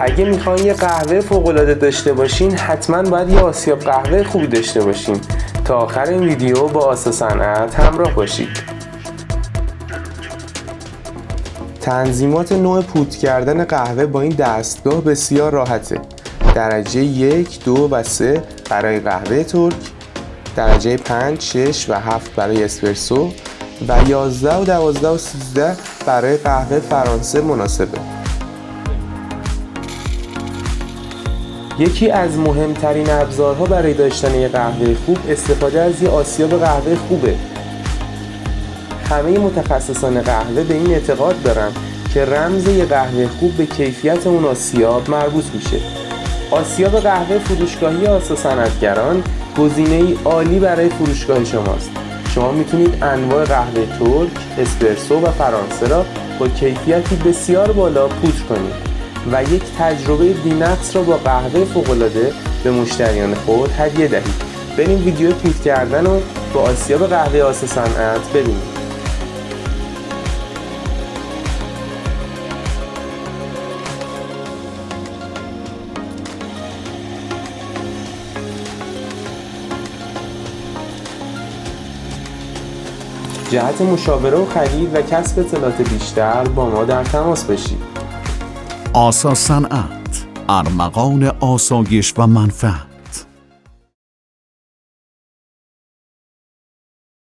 اگه میخواین یه قهوه فوق‌العاده داشته باشین حتما باید یه آسیاب قهوه خوبی داشته باشین. تا آخر این ویدیو با آسا صنعت همراه باشید. تنظیمات نوع پودر کردن قهوه با این دستگاه بسیار راحته. درجه 1، 2 و 3 برای قهوه ترک، درجه 5، 6 و 7 برای اسپرسو و 11 و 12 و 13 برای قهوه فرانسه مناسبه. یکی از مهمترین ابزارها برای داشتن یک قهوه خوب استفاده از یک آسیاب قهوه خوبه. همه متخصصان قهوه به این اعتقاد دارن که رمز یک قهوه خوب به کیفیت اون آسیاب مربوط میشه. آسیاب قهوه فروشگاهی آسا صنعتگران گزینه‌ای عالی برای فروشگاه شماست. شما میتونید انواع قهوه ترک، اسپرسو و فرانسه را با کیفیتی بسیار بالا پودر کنید و یک تجربه بی‌نقص را با قهوه فوق‌العاده به مشتریان خود هدیه دهید. بریم ویدیو پودر کردن رو با آسیاب قهوه آسا صنعت ببینید. جهت مشاوره و خرید و کسب اطلاعات بیشتر با ما در تماس باشید. آسا صنعت، ارمغان آسایش و منفعت.